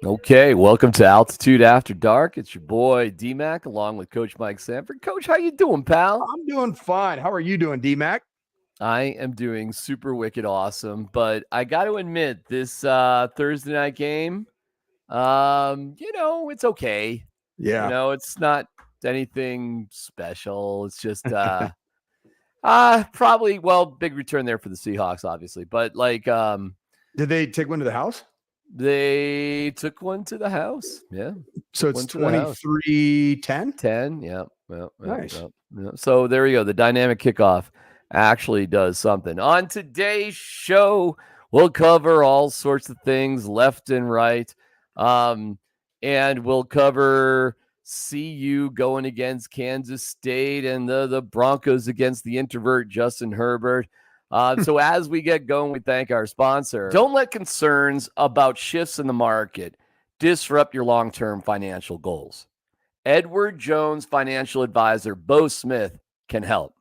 Okay, welcome to Altitude After Dark. It's your boy DMac along with Coach Mike Sanford. Coach, how you doing, pal? I'm doing fine. How are you doing, DMac? I am doing super wicked awesome, but I got to admit this Thursday night game, it's okay. Yeah. It's not anything special. It's just probably big return there for the Seahawks, obviously, but Did they take one to the house? they took one to the house. Yeah, So took it's one to the house. 23-10? 10, yeah. Well, Nice. yeah. So there you go. The dynamic kickoff actually does something. On today's show, we'll cover all sorts of things left and right. And we'll cover CU going against Kansas State and the Broncos against the introvert Justin Herbert. So as we get going, we thank our sponsor. Don't let concerns about shifts in the market disrupt your long-term financial goals. Edward Jones financial advisor Bo Smith can help.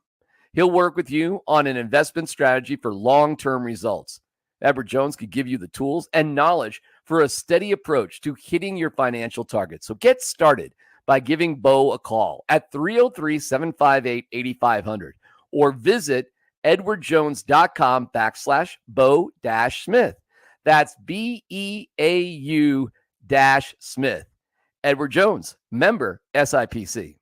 He'll work with you on an investment strategy for long-term results. Edward Jones could give you the tools and knowledge for a steady approach to hitting your financial targets. So get started by giving Bo a call at 303-758-8500 or visit edwardjones.com/Bo-Smith. That's BEAU-Smith. Edward Jones, member SIPC.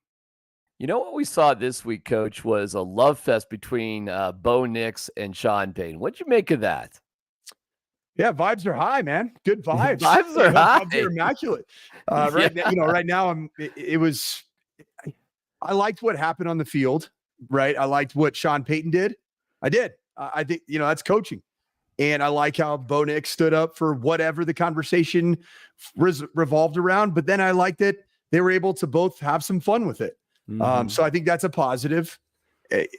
You know what we saw this week, Coach, was a love fest between Bo Nix and Sean Payton. What'd you make of that? Yeah, vibes are high, man. Good vibes. Vibes are high. Vibes are immaculate. Right now, right now, I liked what happened on the field, right? I liked what Sean Payton did. I did. I think, that's coaching. And I like how Bo Nix stood up for whatever the conversation revolved around. But then I liked that they were able to both have some fun with it. Mm-hmm. So I think that's a positive.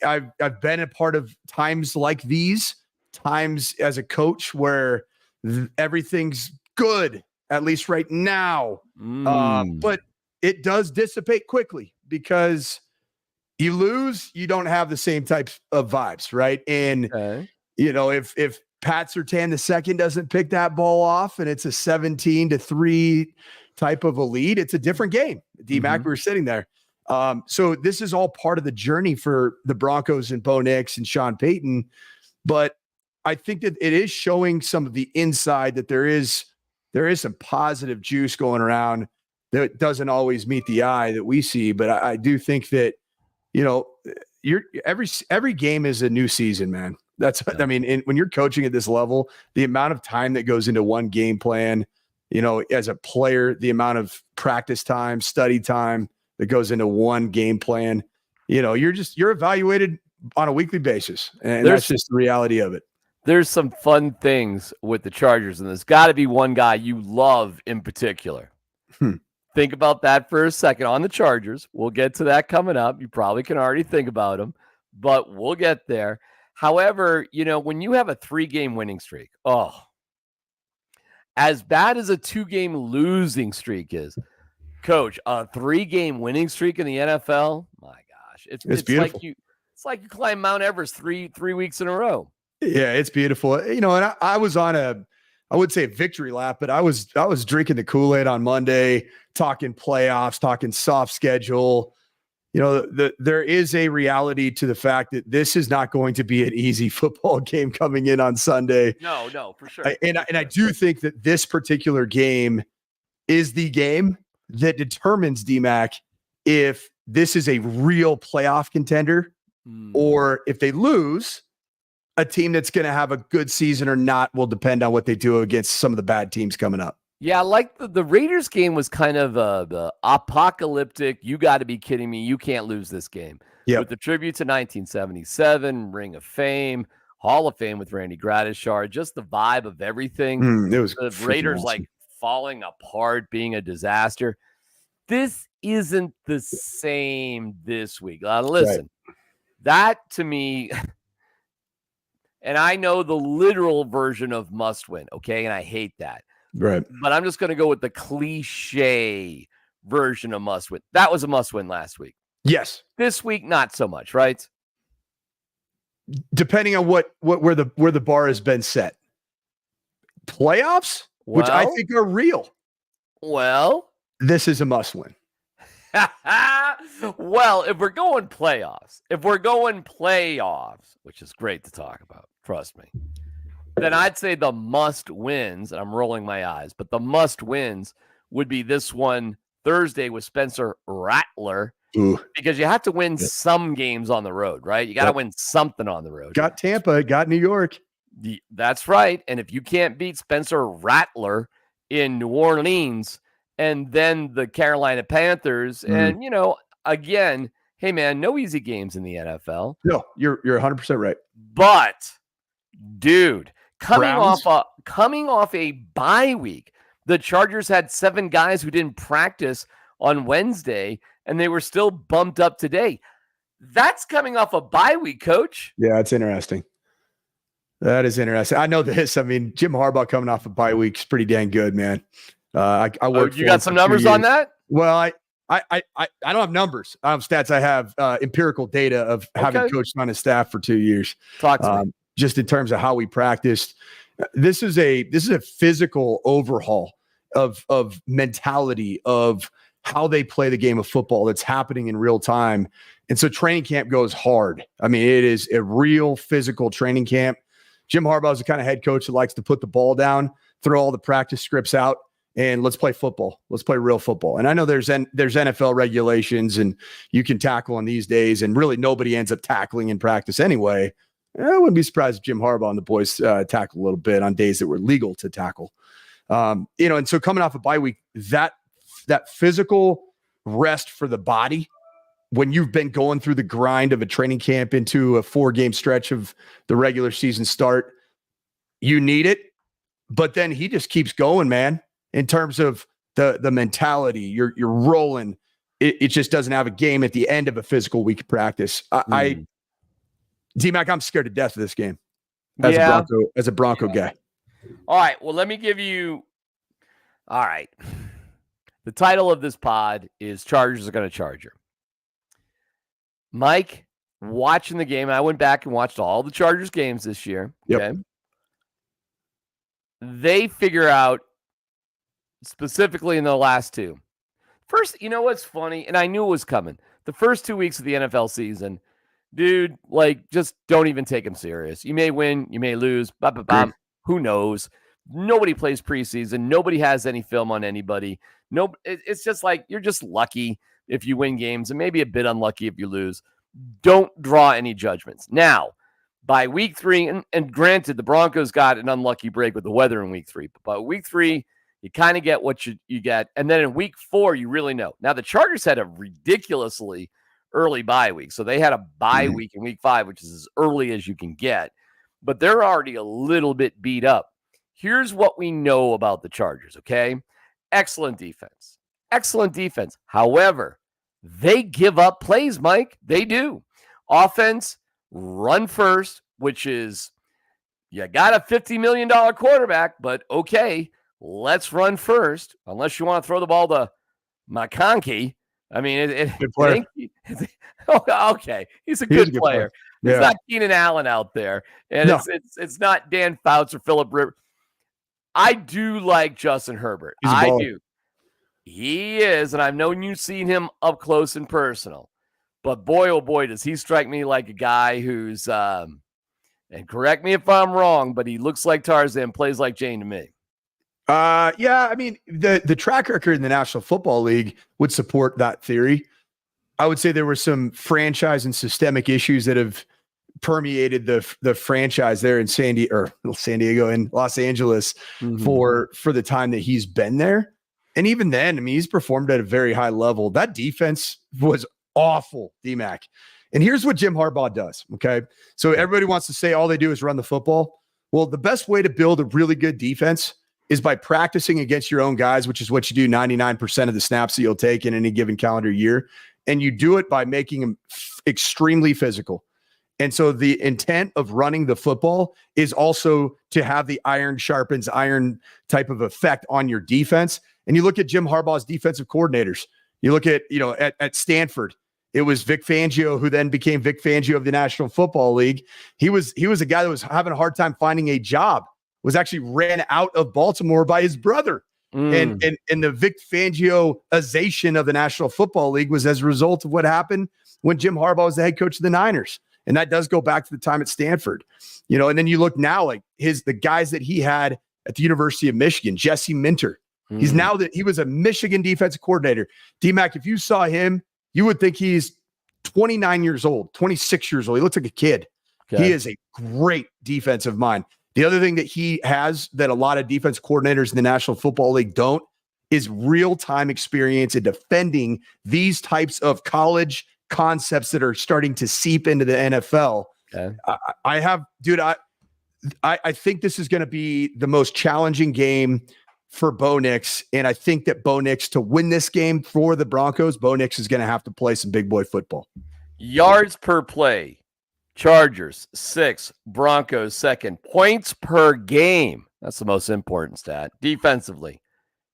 I've been a part of times like these, times as a coach where everything's good, at least right now. But it does dissipate quickly because you lose, you don't have the same types of vibes, right? And, if Pat Surtain II doesn't pick that ball off and it's a 17-3 type of a lead, it's a different game. DMac, we were sitting there. So this is all part of the journey for the Broncos and Bo Nix and Sean Payton. But I think that it is showing some of the inside that there is some positive juice going around that doesn't always meet the eye that we see. But I do think that, every game is a new season, man. When you're coaching at this level, the amount of time that goes into one game plan, as a player, the amount of practice time, study time that goes into one game plan, you're evaluated on a weekly basis. And that's just the reality of it. There's some fun things with the Chargers, and there's got to be one guy you love in particular. Think about that for a second on the Chargers. We'll get to that coming up. You probably can already think about them, but we'll get there. However, when you have a 3-game winning streak, as bad as a 2-game losing streak is, Coach, a 3-game winning streak in the NFL, my gosh, it's beautiful. It's like you climb Mount Everest three weeks in a row. Yeah, it's beautiful. And I was on I would say a victory lap, but I was drinking the Kool-Aid on Monday, talking playoffs, talking soft schedule. There is a reality to the fact that this is not going to be an easy football game coming in on Sunday. No, for sure. I do think that this particular game is the game that determines, DMac, if this is a real playoff contender or if they lose, a team that's going to have a good season or not will depend on what they do against some of the bad teams coming up. Yeah, like the Raiders game was kind of the apocalyptic. You got to be kidding me. You can't lose this game. Yep. With the tribute to 1977, Ring of Fame, Hall of Fame with Randy Gradishar, just the vibe of everything. It was the Raiders awesome. like falling apart, being a disaster. This isn't the same this week. Listen, that to me... And I know the literal version of must win, okay? And I hate that. Right. But I'm just going to go with the cliche version of must win. That was a must win last week. Yes. This week, not so much, right? Depending on where the bar has been set. Playoffs, which I think are real. Well, this is a must win. well, if we're going playoffs, which is great to talk about, trust me, then I'd say the must wins, and I'm rolling my eyes, but the must wins would be this one Thursday with Spencer Rattler. Ooh. Because you have to win some games on the road, right? You got to win something on the road. Got Tampa, got New York. That's right. And if you can't beat Spencer Rattler in New Orleans and then the Carolina Panthers, and, again, hey, man, no easy games in the NFL. No, you're 100% right. But, dude, coming off a bye week, the Chargers had 7 guys who didn't practice on Wednesday, and they were still bumped up today. That's coming off a bye week, Coach. Yeah, it's interesting. That is interesting. I know this. I mean, Jim Harbaugh coming off a bye week is pretty dang good, man. I worked. You got some numbers on that? Well, I don't have numbers. I have stats. I have empirical data of having coached on his staff for 2 years. Talk to me. Just in terms of how we practiced. This is a physical overhaul of mentality of how they play the game of football that's happening in real time. And so training camp goes hard. I mean, it is a real physical training camp. Jim Harbaugh is the kind of head coach that likes to put the ball down, throw all the practice scripts out, and let's play football. Let's play real football. And I know there's NFL regulations and you can tackle in these days, and really nobody ends up tackling in practice anyway. I wouldn't be surprised if Jim Harbaugh and the boys tackle a little bit on days that were legal to tackle. And so coming off a bye week, that physical rest for the body, when you've been going through the grind of a training camp into a 4-game stretch of the regular season start, you need it. But then he just keeps going, man, in terms of the mentality. You're rolling. It just doesn't have a game at the end of a physical week of practice. DMac, I'm scared to death of this game as a Bronco guy. All right. Well, let me give you. All right. The title of this pod is Chargers are going to charge her. Mike, watching the game, I went back and watched all the Chargers games this year. Yep. Okay. They figure out, specifically in the last 2. First, you know what's funny? And I knew it was coming. The first 2 weeks of the NFL season, dude, just don't even take them serious. You may win, you may lose. Who knows? Nobody plays preseason. Nobody has any film on anybody. No, it's just like you're just lucky if you win games and maybe a bit unlucky if you lose. Don't draw any judgments. Now, by week 3, and granted, the Broncos got an unlucky break with the weather in week 3, but by week 3, you kind of get what you get. And then in week 4, you really know. Now, the Chargers had a ridiculously early bye week. So they had a bye week in week 5, which is as early as you can get. But they're already a little bit beat up. Here's what we know about the Chargers, okay? Excellent defense. However, they give up plays, Mike. They do. Offense, run first, which is, you got a $50 million quarterback, but okay, let's run first, unless you want to throw the ball to McConkey. I mean, okay, he's a good player. Yeah. It's not Keenan Allen out there, and it's not Dan Fouts or Phillip Rivers. I do like Justin Herbert. I do. He is, and I've known you've seen him up close and personal. But boy, oh boy, does he strike me like a guy who's, and correct me if I'm wrong, but he looks like Tarzan, plays like Jane to me. Yeah, I mean, the track record in the National Football League would support that theory. I would say there were some franchise and systemic issues that have permeated the franchise there in San Diego and Los Angeles for the time that he's been there. And even then, I mean, he's performed at a very high level. That defense was awful, DMac. And here's what Jim Harbaugh does, okay? So everybody wants to say all they do is run the football. Well, the best way to build a really good defense is by practicing against your own guys, which is what you do 99% of the snaps that you'll take in any given calendar year. And you do it by making them extremely physical. And so the intent of running the football is also to have the iron sharpens iron type of effect on your defense. And you look at Jim Harbaugh's defensive coordinators. You look at, at Stanford, it was Vic Fangio, who then became Vic Fangio of the National Football League. He was a guy that was having a hard time finding a job, was actually ran out of Baltimore by his brother And the Vic Fangioization of the National Football League was as a result of what happened when Jim Harbaugh was the head coach of the Niners. And that does go back to the time at Stanford, and then you look now, like the guys that he had at the University of Michigan, Jesse Minter. He was a Michigan defensive coordinator. DMac, if you saw him, you would think he's 29 years old, 26 years old. He looks like a kid. Okay. He is a great defensive mind. The other thing that he has that a lot of defense coordinators in the National Football League don't is real-time experience in defending these types of college concepts that are starting to seep into the NFL. Okay. I think this is going to be the most challenging game for Bo Nix, and I think that Bo Nix, to win this game for the Broncos, Bo Nix is going to have to play some big boy football. Yards per play. Chargers, 6. Broncos, 2nd. Points per game. That's the most important stat. Defensively,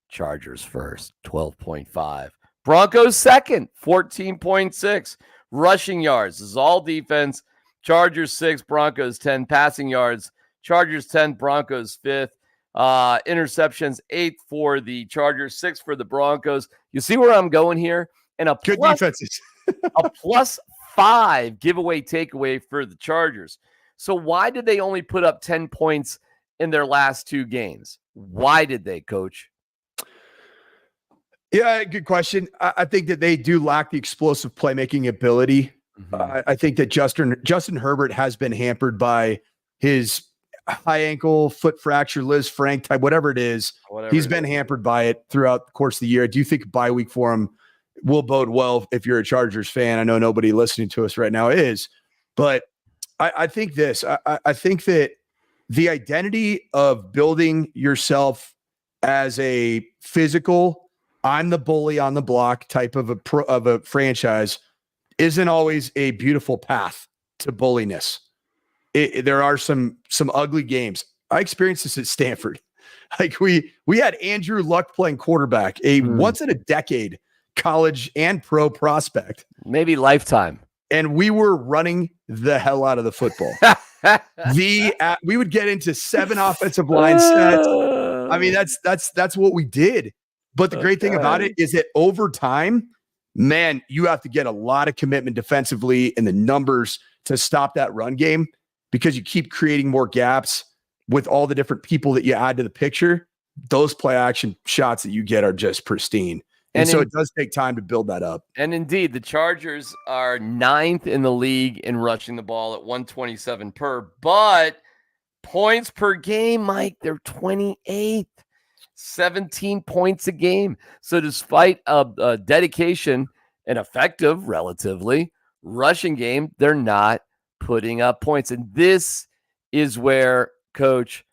Chargers first, 12.5. Broncos, 2nd, 14.6. Rushing yards. This is all defense. Chargers, 6. Broncos, 10. Passing yards. Chargers, 10. Broncos, 5th. Interceptions, 8th for the Chargers, 6th for the Broncos. You see where I'm going here? And good defenses. A +5 giveaway takeaway for the Chargers. So why did they only put up 10 points in their last 2 games? Why did they, Coach? Yeah, good question. I think that they do lack the explosive playmaking ability. I think that Justin Herbert has been hampered by his high ankle, foot fracture, Liz Frank type, whatever it is. He's been hampered by it throughout the course of the year. I do think a bye week for him will bode well if you're a Chargers fan. I know nobody listening to us right now is, but I think this. I think that the identity of building yourself as a physical, I'm the bully on the block type of a franchise isn't always a beautiful path to bulliness. There are some ugly games. I experienced this at Stanford. Like we had Andrew Luck playing quarterback, a once in a decade college and pro prospect, maybe lifetime, and we were running the hell out of the football. We would get into 7 offensive line sets. I mean, that's what we did. But the great thing about it is that over time, man, you have to get a lot of commitment defensively in the numbers to stop that run game, because you keep creating more gaps with all the different people that you add to the picture. Those play action shots that you get are just pristine. And so it does take time to build that up. And indeed, the Chargers are 9th in the league in rushing the ball at 127 per, but points per game, Mike, they're 28th, 17 points a game. So despite a dedication and effective, relatively, rushing game, they're not putting up points. And this is where, Coach,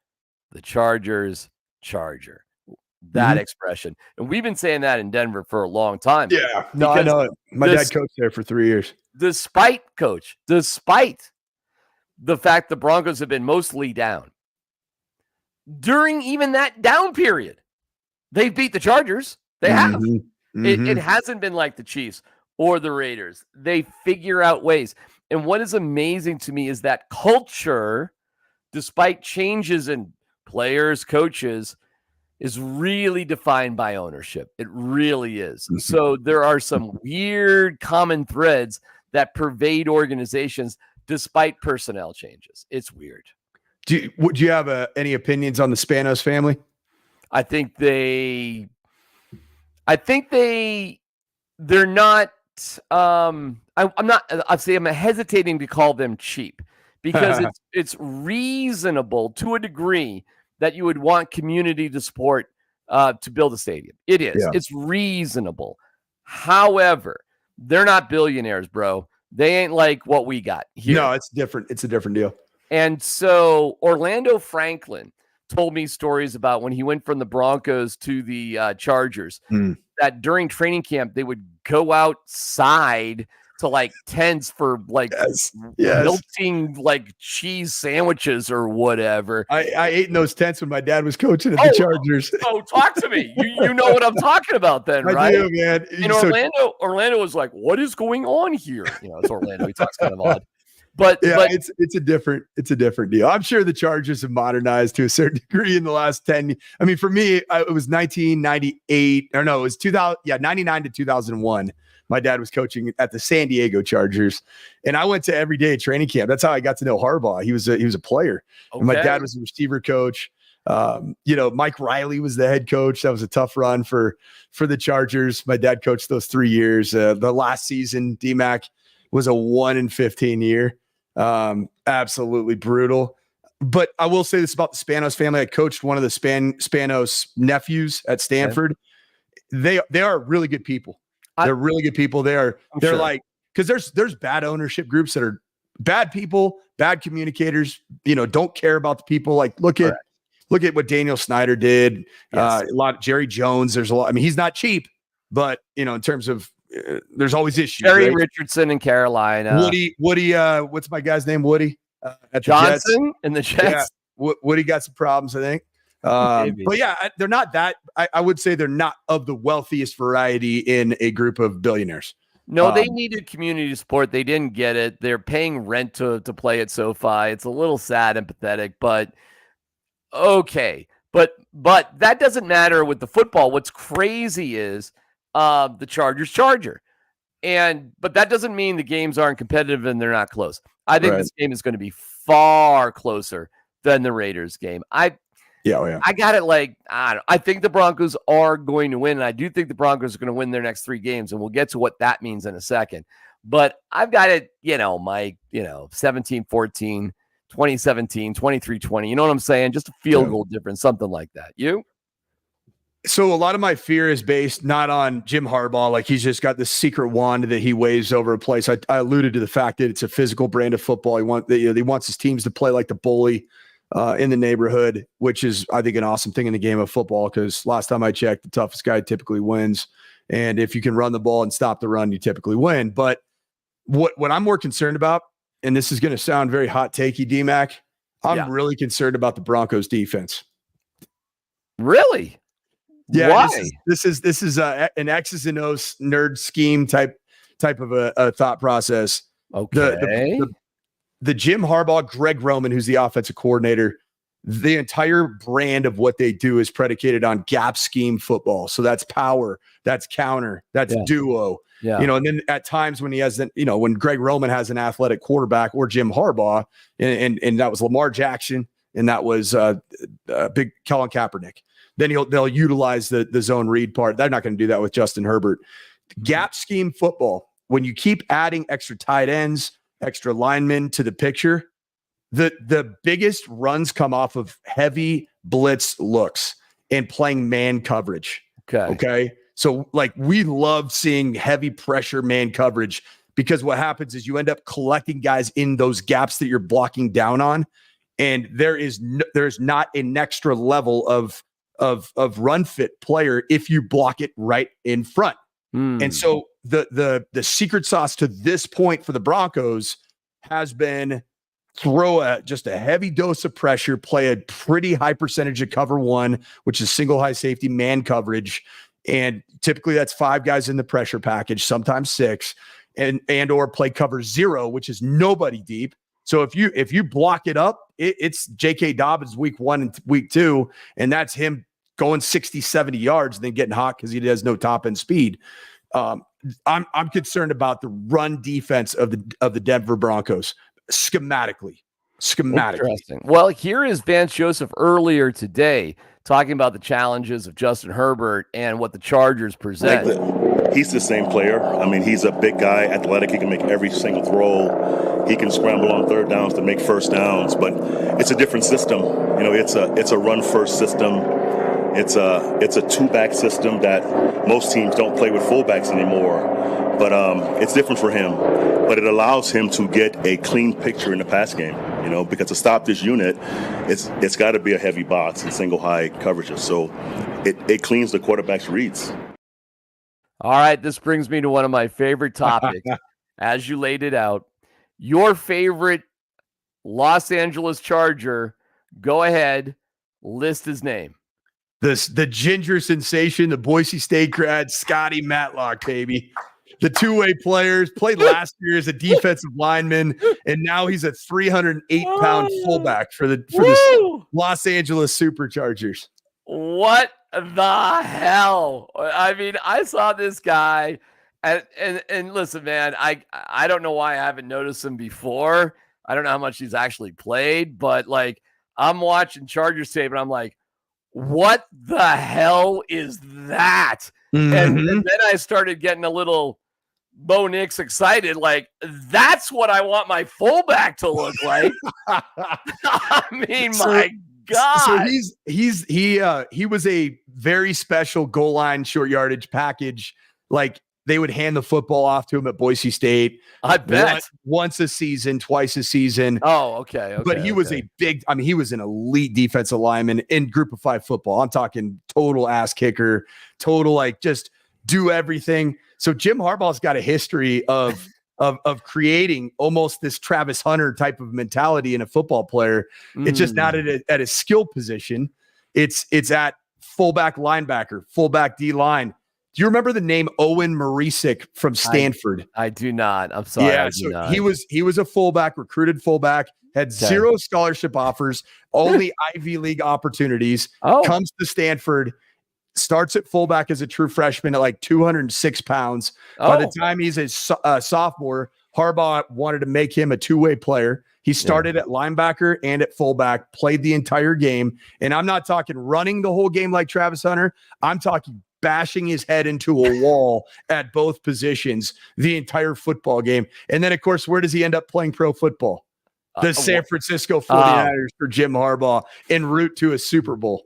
the Chargers charger. That expression. And we've been saying that in Denver for a long time. Yeah. No, I know it. My dad coached there for 3 years. Despite the fact the Broncos have been mostly down, during even that down period, they've beat the Chargers. They have. It hasn't been like the Chiefs or the Raiders. They figure out ways. And what is amazing to me is that culture, despite changes in players, coaches, is really defined by ownership. It really is. So there are some weird common threads that pervade organizations despite personnel changes. It's weird. Do you have any opinions on the Spanos family? I think they're not. I'm hesitating to call them cheap, because it's reasonable to a degree that you would want community to support to build a stadium. It is. Yeah. It's reasonable. However, they're not billionaires, bro. They ain't like what we got here. No, it's different. It's a different deal. And so Orlando Franklin told me stories about when he went from the Broncos to the Chargers, that during training camp, they would go outside to like tents for like melting like cheese sandwiches or whatever. I ate in those tents when my dad was coaching at the Chargers. Oh, talk to me. You know what I'm talking about then, right? I do, man. And Orlando was like, what is going on here? It's Orlando. He talks kind of odd. But it's a different deal. I'm sure the Chargers have modernized to a certain degree in the last 10. I mean, for me, it was 1998 or no, it was 2000. Yeah, 99 to 2001. My dad was coaching at the San Diego Chargers, and I went to every day training camp. That's how I got to know Harbaugh. He was a player, and my dad was a receiver coach. Mike Riley was the head coach. That was a tough run for the Chargers. My dad coached those 3 years. The last season, DMac was a 1-15 year. Absolutely brutal. But I will say this about the Spanos family. I coached one of the Spanos nephews at Stanford. Okay. They are really good people. They're really good people. They're sure. Like, because there's bad ownership groups that are bad people, bad communicators, don't care about the people. Like, look at what Daniel Snyder did. Yes. A lot of Jerry Jones. There's a lot. I mean, he's not cheap, but in terms of there's always issues. Jerry Richardson in Carolina. Woody. What's my guy's name? Woody at Johnson in the Jets. Yeah, Woody got some problems, I think. But yeah, they're not that. I would say they're not of the wealthiest variety in a group of billionaires. No, they needed community support. They didn't get it. They're paying rent to play at SoFi. It's a little sad and pathetic, but okay. But that doesn't matter with the football. What's crazy is the Chargers Charger. But that doesn't mean the games aren't competitive and they're not close. I think this game is going to be far closer than the Raiders game. I got it. Like, I don't know. I think the Broncos are going to win. And I do think the Broncos are going to win their next 3 games. And we'll get to what that means in a second. But I've got it, Mike, 17-14, 20-17, 23-20. You know what I'm saying? Just a field goal difference, something like that. You? So a lot of my fear is based not on Jim Harbaugh. Like, he's just got this secret wand that he waves over a place. I alluded to the fact that it's a physical brand of football. He wants his teams to play like the bully in the neighborhood, which is, I think, an awesome thing in the game of football, because last time I checked, the toughest guy typically wins. And if you can run the ball and stop the run, you typically win. But what I'm more concerned about, and this is going to sound very hot takey, DMac, I'm really concerned about the Broncos defense. Really? Yeah. Why? This is an X's and O's nerd scheme type of a thought process. Okay. The Jim Harbaugh, Greg Roman, who's the offensive coordinator, the entire brand of what they do is predicated on gap scheme football. So that's power, that's counter, that's duo. Yeah. And then at times when he has, when Greg Roman has an athletic quarterback, or Jim Harbaugh, and that was Lamar Jackson, and that was big Colin Kaepernick, then they'll utilize the zone read part. They're not going to do that with Justin Herbert. Gap scheme football, when you keep adding extra tight ends, extra linemen to the picture, the biggest runs come off of heavy blitz looks and playing man coverage. Okay. So, like, we love seeing heavy pressure man coverage, because what happens is you end up collecting guys in those gaps that you're blocking down on. And there's not an extra level of run fit player if you block it right in front. And so the secret sauce to this point for the Broncos has been throw just a heavy dose of pressure, play a pretty high percentage of cover 1, which is single high safety man coverage. And typically that's 5 guys in the pressure package, sometimes 6, and or play cover 0, which is nobody deep. So if you block it up, it's J.K. Dobbins week 1 and week 2, and that's him going 60, 70 yards and then getting hot because he has no top end speed. I'm concerned about the run defense of the Denver Broncos schematically. Interesting. Well, here is Vance Joseph earlier today talking about the challenges of Justin Herbert and what the Chargers present. He's the same player. I mean, he's a big guy, athletic. He can make every single throw. He can scramble on third downs to make first downs, but it's a different system. It's a run first system. It's a 2-back system that most teams don't play with fullbacks anymore. But it's different for him. But it allows him to get a clean picture in the pass game, because to stop this unit, it's got to be a heavy box and single high coverages. So it cleans the quarterback's reads. All right, this brings me to one of my favorite topics. As you laid it out, your favorite Los Angeles Charger, go ahead, list his name. The ginger sensation, the Boise State grad, Scotty Matlock, baby. the two-way players, played last year as a defensive lineman, and now he's a 308-pound fullback for the Los Angeles Superchargers. What the hell? I mean, I saw this guy, and listen, man, I don't know why I haven't noticed him before. I don't know how much he's actually played, but like I'm watching Chargers tape, and I'm like, what the hell is that? Mm-hmm. And then I started getting a little Bo Nix excited, like that's what I want my fullback to look like. I mean, my God. So he was a very special goal line short yardage package. Like they would hand the football off to him at Boise State. I bet once a season, twice a season. Oh, okay. But he was he was an elite defensive lineman in Group of 5 football. I'm talking total ass kicker, total like just do everything. So Jim Harbaugh's got a history of creating almost this Travis Hunter type of mentality in a football player. It's just not at a skill position. It's at fullback, linebacker, fullback, D line. Do you remember the name Owen Marisic from Stanford? I do not. I'm sorry. Yeah, so he was a fullback, recruited fullback, had zero scholarship offers, only Ivy League opportunities. Comes to Stanford, starts at fullback as a true freshman at like 206 pounds. By the time he's a sophomore, Harbaugh wanted to make him a two-way player. He started at linebacker and at fullback, played the entire game. And I'm not talking running the whole game like Travis Hunter. I'm talking bashing his head into a wall at both positions the entire football game. And then, of course, where does he end up playing pro football? The San Francisco 49ers for Jim Harbaugh en route to a Super Bowl.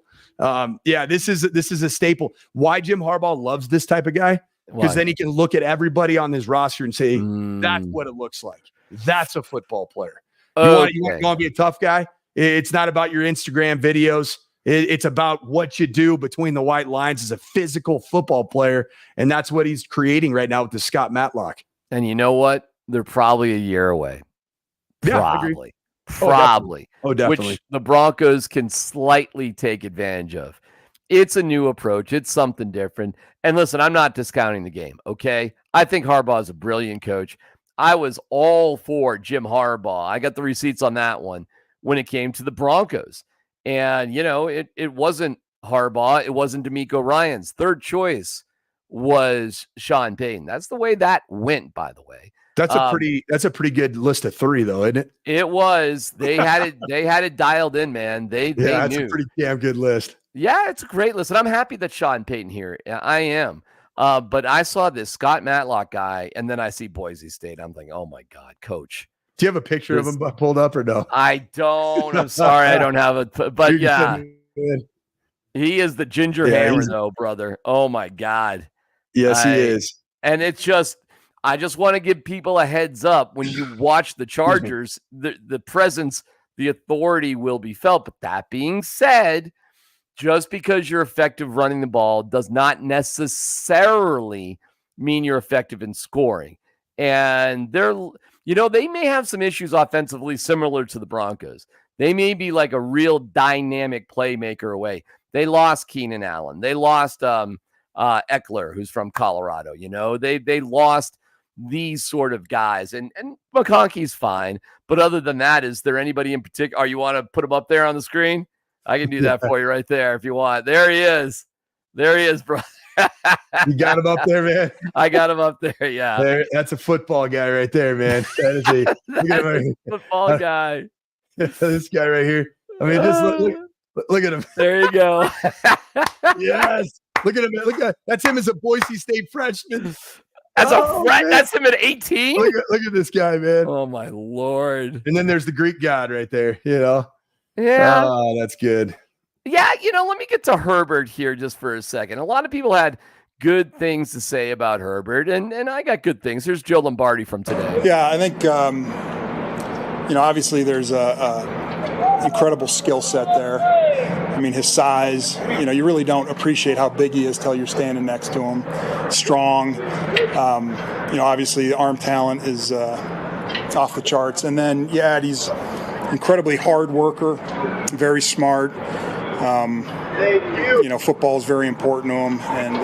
This is a staple. Why Jim Harbaugh loves this type of guy? Because then he can look at everybody on his roster and say, that's what it looks like. That's a football player. You want to be a tough guy? It's not about your Instagram videos. It's about what you do between the white lines as a physical football player. And that's what he's creating right now with the Scott Matlock. And you know what? They're probably a year away. Probably. Oh, definitely. Which the Broncos can slightly take advantage of. It's a new approach. It's something different. And listen, I'm not discounting the game, okay? I think Harbaugh is a brilliant coach. I was all for Jim Harbaugh. I got the receipts on that one when it came to the Broncos. And, you know, it wasn't Harbaugh. It wasn't DeMeco Ryans. Third choice was Sean Payton. That's the way that went, by the way. That's a pretty good list of 3, though, isn't it? It was. They had it dialed in, man. They that's knew. A pretty damn good list. Yeah, it's a great list. And I'm happy that Sean Payton here. I am. But I saw this Scott Matlock guy, and then I see Boise State. I'm thinking, oh my God, coach. Do you have a picture of him pulled up or no? I don't. I'm sorry, I don't have it. But he is the ginger hammer, though, brother. Oh my God. Yes, he is. And it's just, I just want to give people a heads up when you watch the Chargers, the presence, the authority will be felt. But that being said, just because you're effective running the ball does not necessarily mean you're effective in scoring. And they may have some issues offensively similar to the Broncos. They may be like a real dynamic playmaker away. They lost Keenan Allen. They lost Eckler, who's from Colorado. You know, they lost these sort of guys. And McConkey's fine. But other than that, is there anybody in particular? You want to put him up there on the screen? I can do that for you right there if you want. There he is. There he is, bro. You got him up there, man. I got him up there. Yeah. That's a football guy right there, man. That is a football guy. This guy right here. I mean, just look at him. There you go. Yes. Look at him. That's him as a Boise State freshman. That's him at 18. Look at this guy, man. Oh my Lord. And then there's the Greek god right there. You know. Yeah. Oh, that's good. Yeah, let me get to Herbert here just for a second. A lot of people had good things to say about Herbert, and I got good things. Here's Joe Lombardi from today. Yeah, I think, obviously there's a incredible skill set there. I mean, his size, you really don't appreciate how big he is till you're standing next to him. Strong. Obviously the arm talent is off the charts. And then, he's incredibly hard worker, very smart. Football is very important to him, and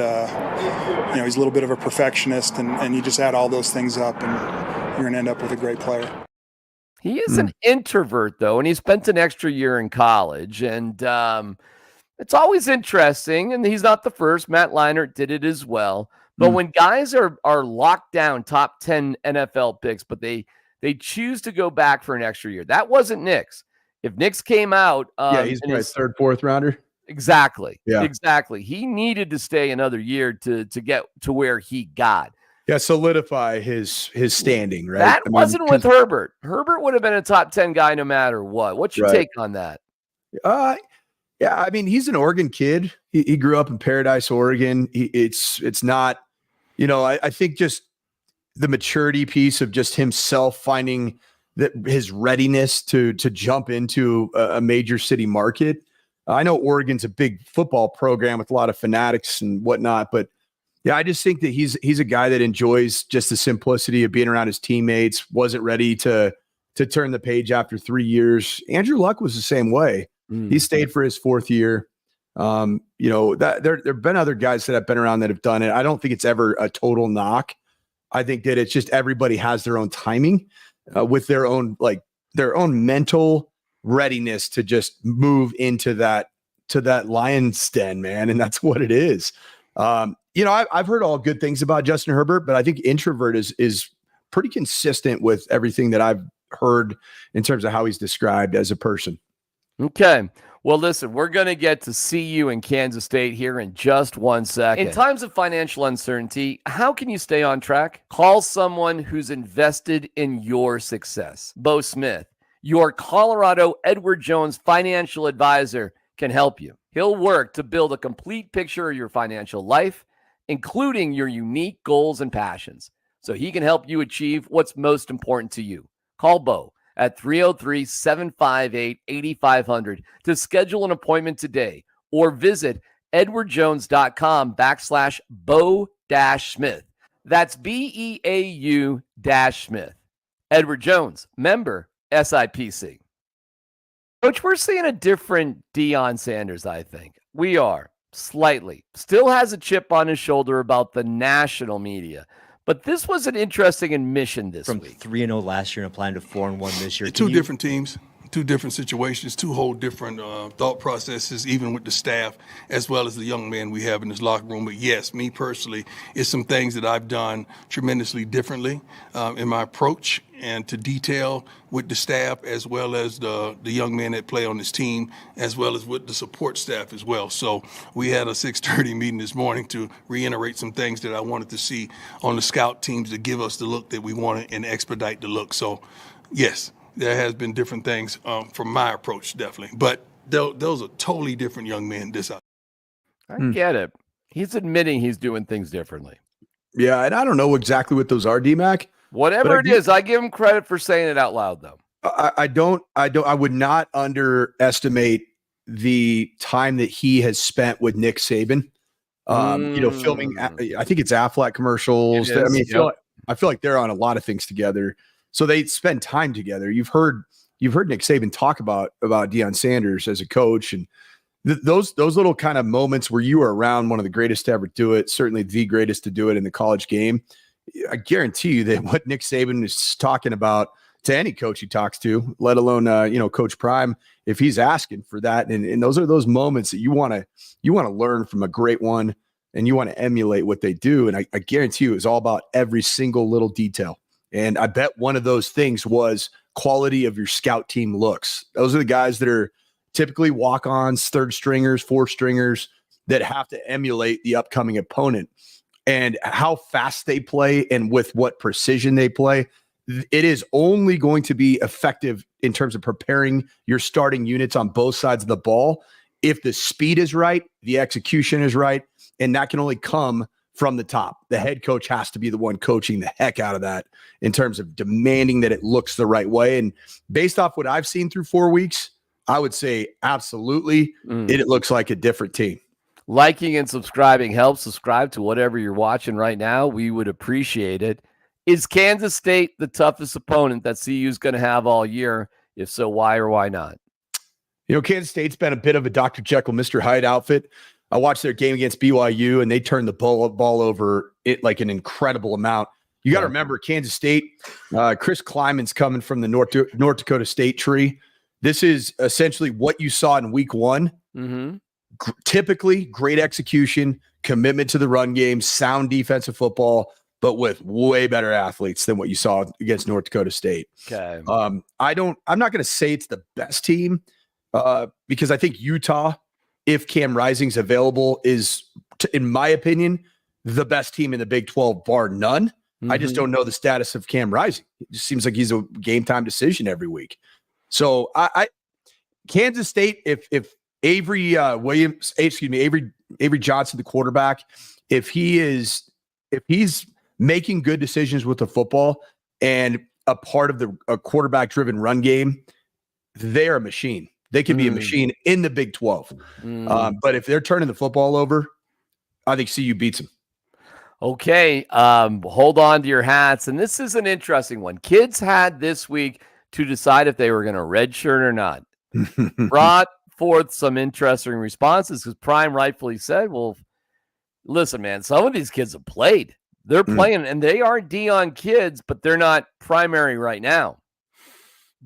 he's a little bit of a perfectionist, and you just add all those things up, and you're going to end up with a great player. He is an introvert, though, and he spent an extra year in college, and it's always interesting, and he's not the first. Matt Leinart did it as well. But when guys are locked down top 10 NFL picks, but they choose to go back for an extra year. That wasn't Nick's. If Nick's came out, he's my third, fourth rounder. Exactly. Yeah. Exactly. He needed to stay another year to get to where he got. Yeah, solidify his standing, right? That wasn't with Herbert. Herbert would have been a top 10 guy no matter what. What's your take on that? Yeah, I mean, he's an Oregon kid. He grew up in Paradise, Oregon. It's not, I think just the maturity piece of just himself finding that his readiness to jump into a major city market. I know Oregon's a big football program with a lot of fanatics and whatnot, but yeah, I just think that he's a guy that enjoys just the simplicity of being around his teammates. Wasn't ready to turn the page after 3 years. Andrew Luck was the same way. He stayed for his fourth year. That there've been other guys that have been around that have done it. I don't think it's ever a total knock. I think that it's just everybody has their own timing with their own mental readiness to just move into that lion's den, man, and that's what it is. I've heard all good things about Justin Herbert, but I think introvert is pretty consistent with everything that I've heard in terms of how he's described as a person. Okay. Well, listen, we're going to get to see you in Kansas State here in just 1 second. In times of financial uncertainty, how can you stay on track? Call someone who's invested in your success. Bo Smith, your Colorado Edward Jones financial advisor, can help you. He'll work to build a complete picture of your financial life, including your unique goals and passions, so he can help you achieve what's most important to you. Call Bo at 303-758-8500 to schedule an appointment today, or visit edwardjones.com/Bo-Smith. That's BEAU-Smith. Edward Jones, member SIPC. Coach, we're seeing a different Deion Sanders, I think. We are, slightly. Still has a chip on his shoulder about the national media. But this was an interesting admission this week. From 3-0 last year and applying to 4-1 this year. Two different teams, two different situations, two whole different thought processes, even with the staff, as well as the young man we have in this locker room. But yes, me personally, it's some things that I've done tremendously differently in my approach and to detail with the staff, as well as the young men that play on this team, as well as with the support staff as well. So we had a 6:30 meeting this morning to reiterate some things that I wanted to see on the scout teams to give us the look that we wanted and expedite the look. So yes, there has been different things from my approach, definitely. But those are totally different young men. I get it. He's admitting he's doing things differently. Yeah, and I don't know exactly what those are, DMac. Whatever it is, I give him credit for saying it out loud, though. I would not underestimate the time that he has spent with Nick Saban. Filming, I think it's Aflac commercials. I mean, I feel like they're on a lot of things together. So they spend time together. You've heard Nick Saban talk about Deion Sanders as a coach, and those little kind of moments where you are around one of the greatest to ever do it, certainly the greatest to do it in the college game. I guarantee you that what Nick Saban is talking about to any coach he talks to, let alone Coach Prime, if he's asking for that, and those are those moments that you want to learn from a great one, and you want to emulate what they do. And I guarantee you, it's all about every single little detail. And I bet one of those things was quality of your scout team looks. Those are the guys that are typically walk-ons, third stringers, fourth stringers that have to emulate the upcoming opponent. And how fast they play and with what precision they play, it is only going to be effective in terms of preparing your starting units on both sides of the ball if the speed is right, the execution is right, and that can only come from the top. The head coach has to be the one coaching the heck out of that in terms of demanding that it looks the right way. And based off what I've seen through 4 weeks, I would say absolutely it looks like a different team. Liking and subscribing helps. Subscribe to whatever you're watching right now. We would appreciate it. Is Kansas State the toughest opponent that CU is going to have all year? If so, why or why not? Kansas State's been a bit of a Dr. Jekyll, Mr. Hyde outfit. I watched their game against BYU, and they turned the ball over it like an incredible amount. You got to remember, Kansas State, Chris Kleiman's coming from the North Dakota State tree. This is essentially what you saw in week one. Mm-hmm. Typically, great execution, commitment to the run game, sound defensive football, but with way better athletes than what you saw against North Dakota State. Okay. I'm not going to say it's the best team because I think Utah, if Cam Rising's available, is, in my opinion, the best team in the Big 12, bar none. Mm-hmm. I just don't know the status of Cam Rising. It just seems like he's a game time decision every week. So Kansas State, if Avery Johnson, the quarterback, if he's making good decisions with the football and a part of a quarterback driven run game, they're a machine. They can be a machine in the Big 12. But if they're turning the football over, I think CU beats them. Okay. Hold on to your hats. And this is an interesting one. Kids had this week to decide if they were going to redshirt or not. Brought forth some interesting responses because Prime rightfully said, well, listen, man, some of these kids have played. They're playing, and they are Dion kids, but they're not primary right now.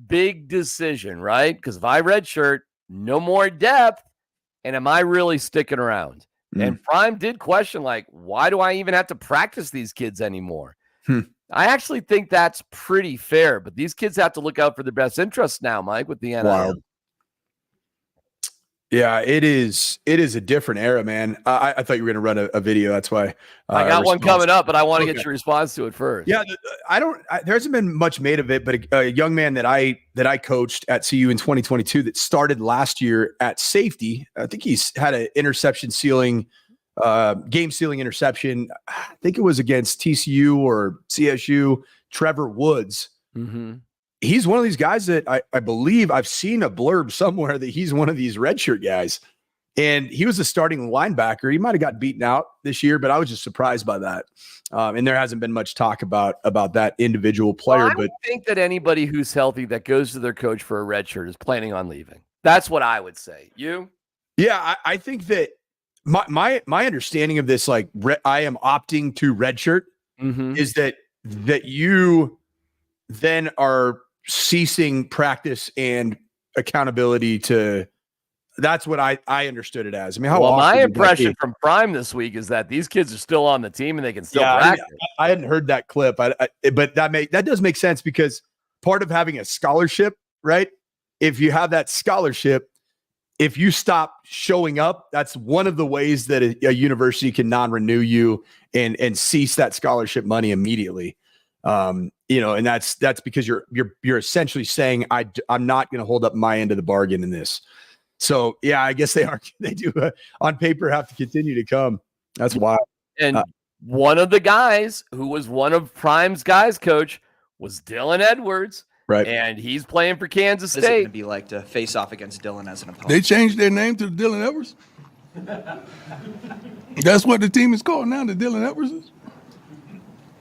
Big decision, right? Because if I redshirt, no more depth, and am I really sticking around? And Prime did question, like, why do I even have to practice these kids anymore? I actually think that's pretty fair, but these kids have to look out for their best interests now, Mike, with the NIL. Wow. Yeah, it is a different era, man. I thought you were going to run a video. That's why I got one coming up, but I want to get your response to it first. Yeah, there hasn't been much made of it, but a young man that I coached at CU in 2022 that started last year at safety. I think he's had an game sealing interception. I think it was against TCU or CSU. Trevor Woods. Mm-hmm. He's one of these guys that I believe I've seen a blurb somewhere that he's one of these redshirt guys. And he was a starting linebacker. He might have got beaten out this year, but I was just surprised by that. And there hasn't been much talk about that individual player. Well, I don't think that anybody who's healthy that goes to their coach for a redshirt is planning on leaving. That's what I would say. You? Yeah, I think that my understanding of this, like I am opting to redshirt, is that you then are ceasing practice and accountability to. That's what I understood it as. I mean, my impression from Prime this week is that these kids are still on the team and they can still practice. I hadn't heard that clip, but that does make sense because part of having a scholarship, right? If you have that scholarship, if you stop showing up, that's one of the ways that a university can non-renew you and cease that scholarship money immediately. And that's because you're essentially saying I'm not going to hold up my end of the bargain in this. So yeah, I guess they do on paper have to continue to come. That's wild. And one of the guys who was one of Prime's guys, coach, was Dylan Edwards. Right. And he's playing for Kansas State. What's it going to be like to face off against Dylan as an opponent? They changed their name to Dylan Edwards. That's what the team is called now, the Dylan Edwardses.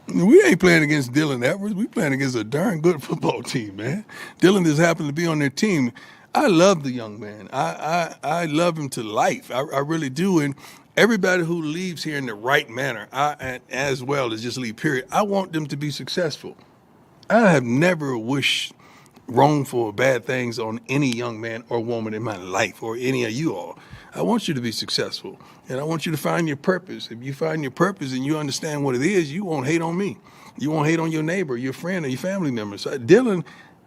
We ain't playing against Dylan Edwards. We playing against a darn good football team, man. Dylan just happened to be on their team. I love the young man. I love him to life. I really do. And everybody who leaves here in the right manner, as well as just leave, period, I want them to be successful. I have never wished wrongful or bad things on any young man or woman in my life or any of you all. I want you to be successful, and I want you to find your purpose. If you find your purpose and you understand what it is, you won't hate on me. You won't hate on your neighbor, your friend, or your family member. So Dylan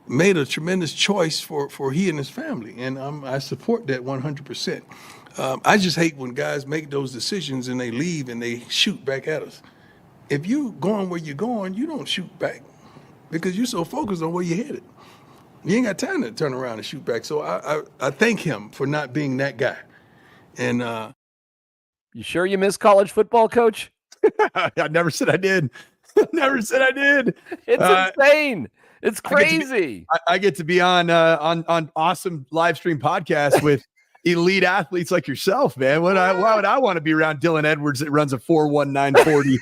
made a tremendous choice for he and his family, and I support that 100%. I just hate when guys make those decisions and they leave and they shoot back at us. If you going where you're going, you don't shoot back because you're so focused on where you're headed. You ain't got time to turn around and shoot back. So I thank him for not being that guy. And you sure you miss college football, coach? I never said I did. Never said I did. It's insane. It's crazy. I get to be on awesome live stream podcasts with elite athletes like yourself, man. Why would I want to be around Dylan Edwards that runs a 4.1940?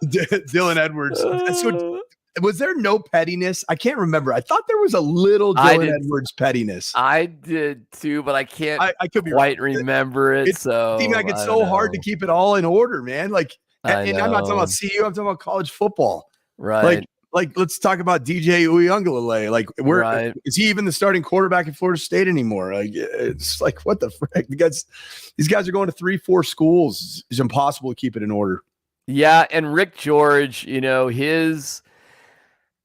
Dylan Edwards. So Was there no pettiness? I can't remember. I thought there was a little Dylan Edwards pettiness. I did too, but I can't I could be quite wrong. remember it. It's I so hard to keep it all in order, man. Like, and I'm not talking about CU. I'm talking about college football. Right. Like let's talk about DJ Uyunglele. Like, is he even the starting quarterback at Florida State anymore? Like, it's like, what the frick? These guys are going to 3-4 schools. It's impossible to keep it in order. Yeah, and Rick George, his.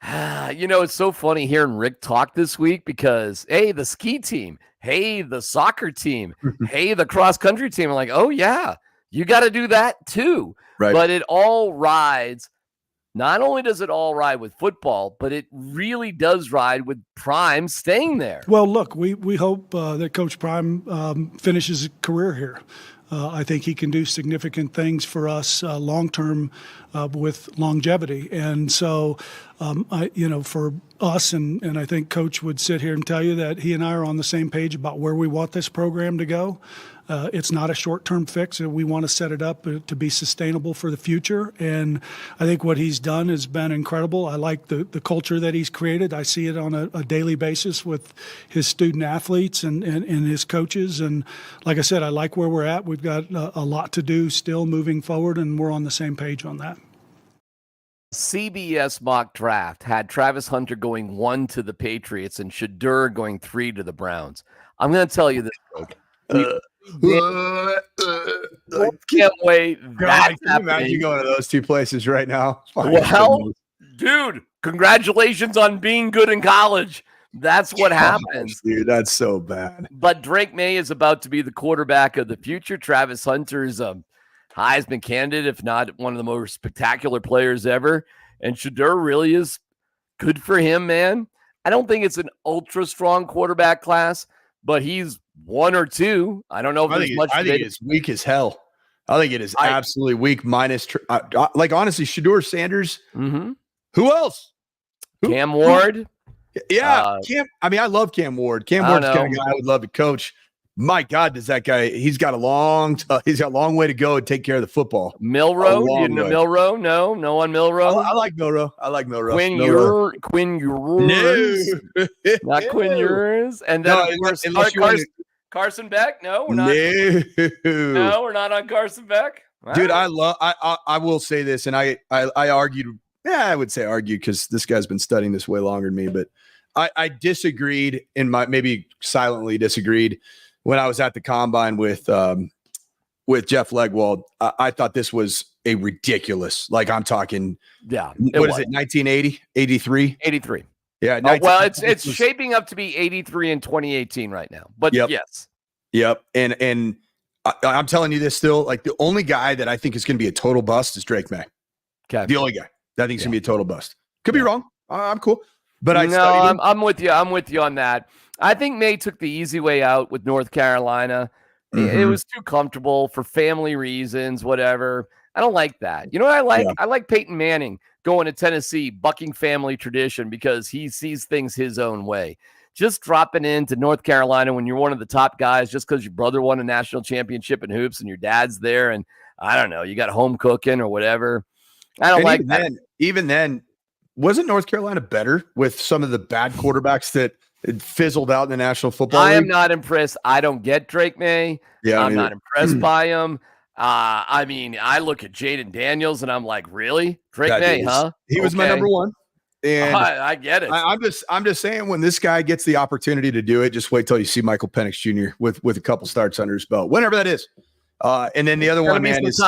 It's so funny hearing Rick talk this week because, hey, the ski team, hey, the soccer team, hey, the cross country team. I'm like, oh, yeah, you got to do that too. Right. But it all rides. Not only does it all ride with football, but it really does ride with Prime staying there. Well, look, we hope that Coach Prime finishes his career here. I think he can do significant things for us long-term with longevity. And so, for us, and I think Coach would sit here and tell you that he and I are on the same page about where we want this program to go. It's not a short-term fix. We want to set it up to be sustainable for the future. And I think what he's done has been incredible. I like the culture that he's created. I see it on a daily basis with his student athletes and his coaches. And like I said, I like where we're at. We've got a lot to do still moving forward, and we're on the same page on that. CBS mock draft had Travis Hunter going 1 to the Patriots and Shedeur going 3 to the Browns. I'm going to tell you this. Can't wait. God, can you imagine going to those two places right now? Well, dude, congratulations on being good in college. That's what happens. Dude, that's so bad. But Drake May is about to be the quarterback of the future. Travis Hunter is a Heisman candidate, if not one of the most spectacular players ever. And Shedeur really is good for him, man. I don't think it's an ultra strong quarterback class, but he's 1 or 2. I don't know if there's much. I think it's weak as hell. I think it is absolutely weak. Minus, honestly, Shedeur Sanders. Mm-hmm. Who else? Cam Ward. Yeah, Cam. I mean, I love Cam Ward. Cam Ward's the kind of guy I would love to coach. My God, does that guy? He's got a long way to go and take care of the football. Milrow, you know Milrow? No on Milrow. I like Milrow. Quinn Ewers. No. Not Quinn Ewers. And then Carson Beck. No, we're not. No, we're not on Carson Beck. Dude, I will say this, and I argued. Yeah, I would say argued because this guy's been studying this way longer than me, but I disagreed maybe silently disagreed when I was at the combine with Jeff Legwold. I thought this was a ridiculous, like I'm talking. Yeah. What is it? 1980, 83, 83. Yeah. Well, it's shaping up to be 83 in 2018 right now, but yes. Yep. And I'm telling you this still, like the only guy that I think is going to be a total bust is Drake May. Okay. The only guy that I think is going to be a total bust. Could be wrong. I'm cool. But I'm with you. I'm with you on that. I think May took the easy way out with North Carolina. Mm-hmm. It was too comfortable for family reasons, whatever. I don't like that. You know what I like? Yeah. I like Peyton Manning going to Tennessee, bucking family tradition because he sees things his own way. Just dropping into North Carolina when you're one of the top guys just because your brother won a national championship in hoops and your dad's there and I don't know, you got home cooking or whatever. I don't like that. Even then, wasn't North Carolina better with some of the bad quarterbacks that fizzled out in the National Football League? I am not impressed. I don't get Drake May. Yeah, I'm not impressed by him. I mean, I look at Jaden Daniels and I'm like, really? Drake May, huh? He was my number one. And I get it. I'm just saying when this guy gets the opportunity to do it, just wait till you see Michael Penix Jr. with a couple starts under his belt, whenever that is. And then the other one, man, it's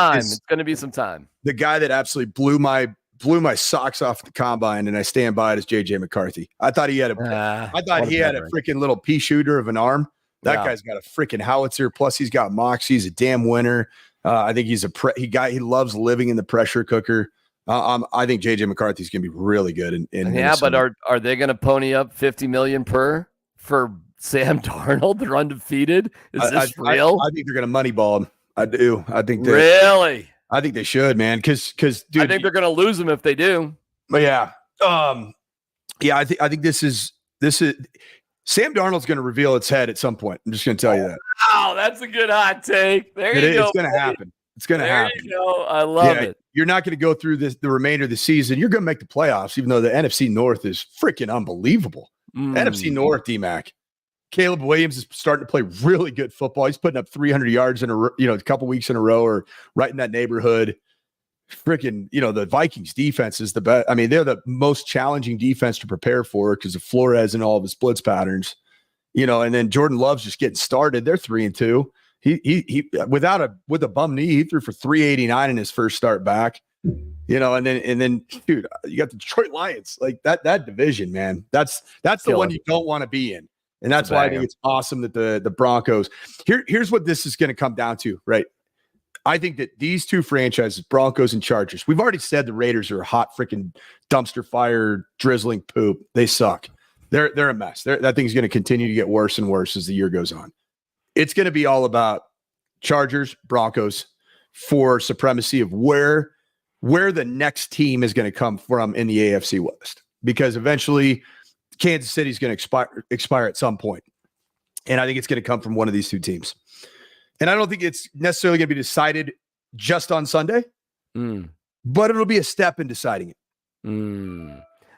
going to be some time. The guy that absolutely blew my socks off the combine, and I stand by it, is JJ McCarthy. I thought he had a freaking little pea shooter of an arm. That guy's got a freaking howitzer. Plus, he's got moxie. He's a damn winner. I think he's he loves living in the pressure cooker. I think JJ McCarthy is going to be really good. But are they going to pony up $50 million per for Sam Darnold? They're undefeated. Is this real? I think they're going to moneyball him. I do. I think really. I think they should, man. Because dude, I think they're going to lose him if they do. But yeah, I think this is Sam Darnold's going to reveal its head at some point. I'm just going to tell you that. Wow, that's a good hot take. There you go. It's going to happen. It's going to There happen. you go. I love it. You're not going to go through the remainder of the season. You're going to make the playoffs, even though the NFC North is freaking unbelievable. NFC North, DMac. Caleb Williams is starting to play really good football. He's putting up 300 yards in a couple weeks in a row, or right in that neighborhood. Freaking, the Vikings defense is the best. I mean, they're the most challenging defense to prepare for because of Flores and all of his blitz patterns. And then Jordan Love's just getting started. They're 3-2. He with a bum knee, he threw for 389 in his first start back. And then dude, you got the Detroit Lions, like that division, man. That's the one you don't want to be in. And that's why I think it's awesome that the Broncos. Here's what this is going to come down to, right? I think that these two franchises, Broncos and Chargers, we've already said the Raiders are a hot freaking dumpster fire, drizzling poop. They suck. They're a mess. That thing's going to continue to get worse and worse as the year goes on. It's going to be all about Chargers, Broncos for supremacy of where the next team is going to come from in the AFC West, because eventually Kansas City is going to expire at some point. And I think it's going to come from one of these two teams. And I don't think it's necessarily going to be decided just on Sunday, but it'll be a step in deciding it.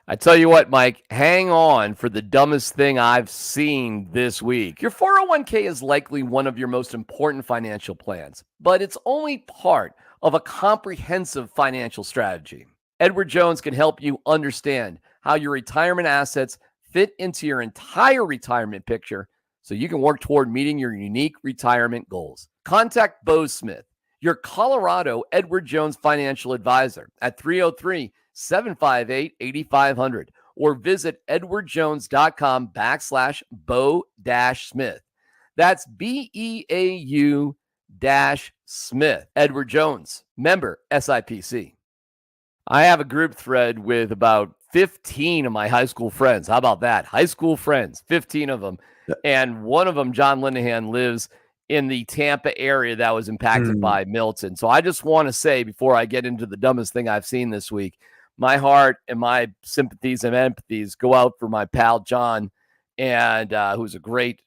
I tell you what, Mike, hang on for the dumbest thing I've seen this week. Your 401k is likely one of your most important financial plans, but it's only part of a comprehensive financial strategy. Edward Jones can help you understand how your retirement assets fit into your entire retirement picture so you can work toward meeting your unique retirement goals. Contact Bo Smith, your Colorado Edward Jones financial advisor, at 303-758-8500 or visit edwardjones.com/Bo-Smith. That's BEAU-Smith. Edward Jones, member SIPC. I have a group thread with about 15 of my high school friends. How about that? High school friends, 15 of them. And one of them, John Linehan, lives in the Tampa area that was impacted by Milton. So I just want to say, before I get into the dumbest thing I've seen this week, my heart and my sympathies and empathies go out for my pal John, and who's a great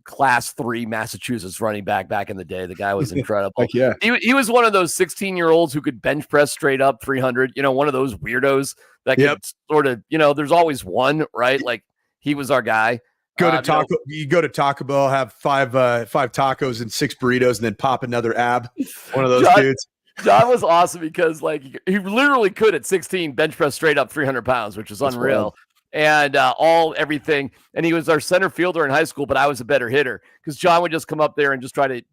Class 3 Massachusetts running back in the day. The guy was incredible. Yeah. He was one of those 16-year-olds who could bench press straight up 300, one of those weirdos that could sort of, there's always one, right? Like, he was our guy. You go to Taco Bell, have five tacos and 6 burritos, and then pop another ab. One of those dudes. John was awesome because, like, he literally could at 16 bench press straight up 300 pounds, which is unreal. And everything. And he was our center fielder in high school, but I was a better hitter because John would just come up there and just try to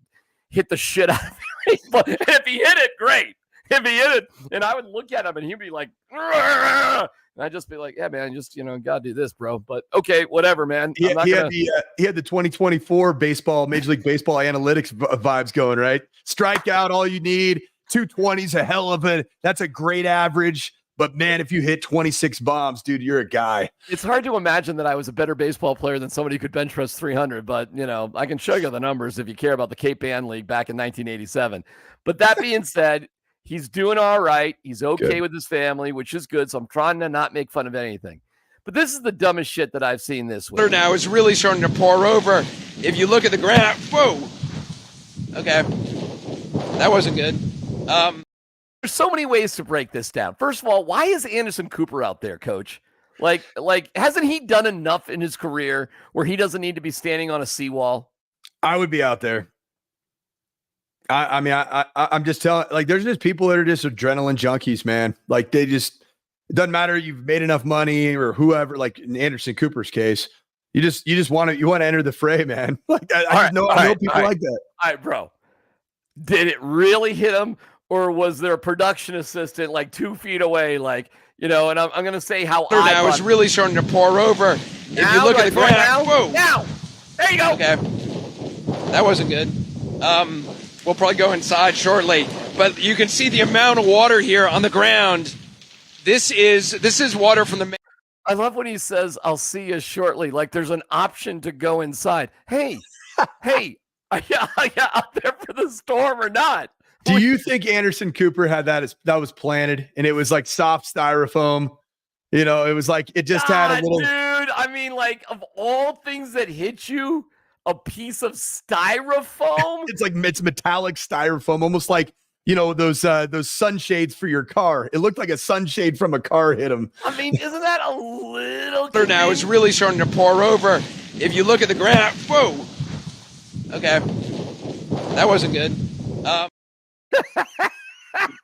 hit the shit out of me. And if he hit it, great. If he hit it, and I would look at him and he'd be like, "Rrr!" And I'd just be like, yeah, man, just, gotta do this, bro. But okay, whatever, man. He had the 2024 Major League Baseball analytics vibes going, right? Strikeout, all you need. 220's a hell of that's a great average. But man, if you hit 26 bombs, dude, you're a guy. It's hard to imagine that I was a better baseball player than somebody who could bench press 300, but I can show you the numbers if you care about the Cape Ann League back in 1987. But that being said, he's doing all right. He's okay with his family, which is good. So I'm trying to not make fun of anything. But this is the dumbest shit that I've seen this week. Now is really starting to pour over. If you look at the graph, whoa. Okay. That wasn't good. There's so many ways to break this down. First of all, why is Anderson Cooper out there, coach? Like, hasn't he done enough in his career where he doesn't need to be standing on a seawall? I would be out there. I'm just telling, like, there's just people that are just adrenaline junkies, man. Like, it doesn't matter. You've made enough money or whoever, like in Anderson Cooper's case, you just want to enter the fray, man. Like, I know people like that. All right, bro. Did it really hit him? Or was there a production assistant like 2 feet away? Like, and I'm going to say how now is really starting to pour over. If you look at the graph, whoa. Now, there you go. Okay. That wasn't good. We'll probably go inside shortly, but you can see the amount of water here on the ground. This is water from the. I love when he says, "I'll see you shortly." Like there's an option to go inside. Hey, are you out there for the storm or not? Do you think Anderson Cooper had that was planted and it was like soft styrofoam? It was like it just had a little. Dude, I mean, like of all things that hit you. a piece of styrofoam. It's metallic styrofoam, almost like, you know, those sunshades for your car. It looked like a sunshade from a car hit him. I mean, isn't that a little? Now is really starting to pour over. If you look at the ground, whoa. Okay, that wasn't good.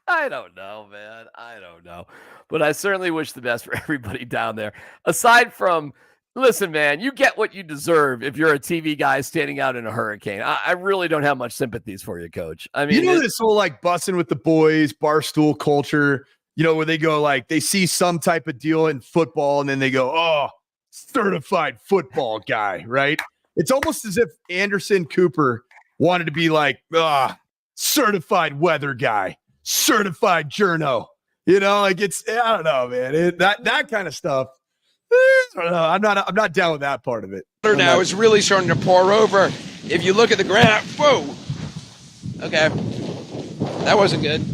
I don't know, man. I don't know. But I certainly wish the best for everybody down there. Aside from, listen, man, you get what you deserve if you're a TV guy standing out in a hurricane. I really don't have much sympathies for you, Coach. I mean, you know, this whole like busting with the boys, barstool culture, you know, where they go like they see some type of deal in football and then they go, oh, certified football guy, right? It's almost as if Anderson Cooper wanted to be like, certified weather guy, certified journo. You know, like I don't know, man. That kind of stuff. I don't know. I'm not down with that part of it. Now is really starting to pour over. If you look at the ground, whoa. Okay, that wasn't good.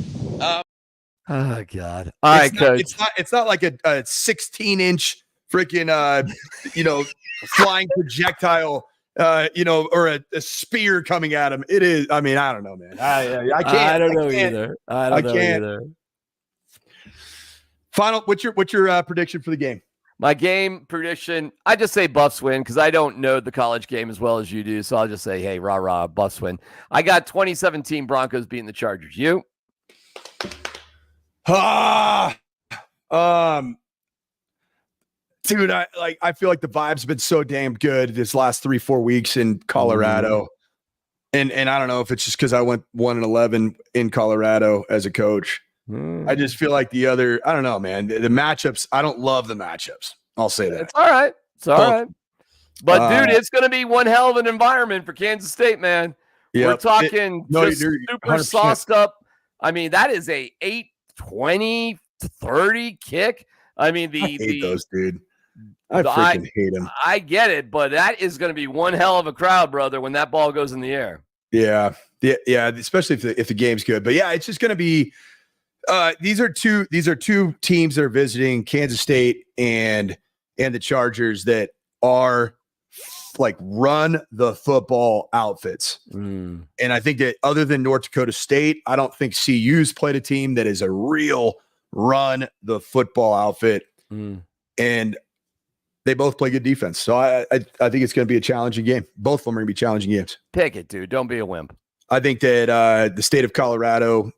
Oh God! All right, Coach. It's not like a 16-inch freaking you know, flying projectile. You know, or a spear coming at him. It is. I mean, I don't know, man. I can't. I don't know either. I don't know either. Final. What's your prediction for the game? My game prediction. I just say Buffs win because I don't know the college game as well as you do. So I'll just say, hey, rah rah, Buffs win. I got 2017 Broncos beating the Chargers. You? Dude, I feel like the vibes have been so damn good this last 3-4 weeks in Colorado. And I don't know if it's just because I went 1-11 in Colorado as a coach. I just feel like I don't know, man. The matchups, I don't love the matchups. I'll say that. It's all right. It's all right. But dude, it's going to be one hell of an environment for Kansas State, man. Yep. We're talking super 100%. Sauced up. I mean, that is a 8-20, 30 kick. I mean, I hate those, dude. I freaking hate them. I get it, but that is going to be one hell of a crowd, brother, when that ball goes in the air. Yeah, especially if the game's good. But yeah, it's just going to be. These are two teams that are visiting Kansas State and the Chargers that are like run the football outfits. And I think that other than North Dakota State, I don't think CU's played a team that is a real run the football outfit. And they both play good defense. So I think it's going to be a challenging game. Both of them are going to be challenging games. Pick it, dude. Don't be a wimp. I think that the state of Colorado,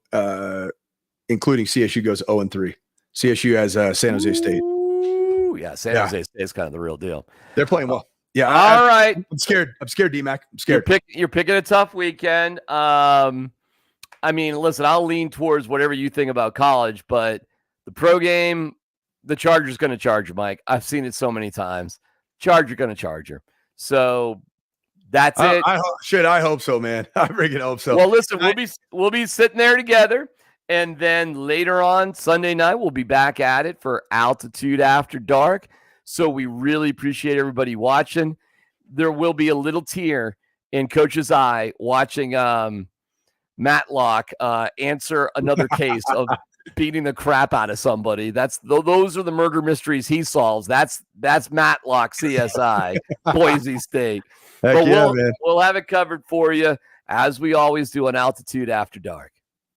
including CSU, goes 0-3. CSU has San Jose State. Ooh, yeah, San Jose State is kind of the real deal. They're playing well. Yeah. All right. I'm scared. DMac. I'm scared. You're picking a tough weekend. I mean, listen, I'll lean towards whatever you think about college, but the pro game, the Charger's going to charge you, Mike. I've seen it so many times. Charger going to charge you. So that's it. I hope so, man. I freaking hope so. Well, listen, we'll be sitting there together, and then later on Sunday night we'll be back at it for Altitude After Dark. So we really appreciate everybody watching. There will be a little tear in Coach's eye watching Matlock answer another case of beating the crap out of somebody. Those are the murder mysteries he solves. That's Matlock CSI, Boise State. Heck but yeah, we'll have it covered for you as we always do on Altitude After Dark.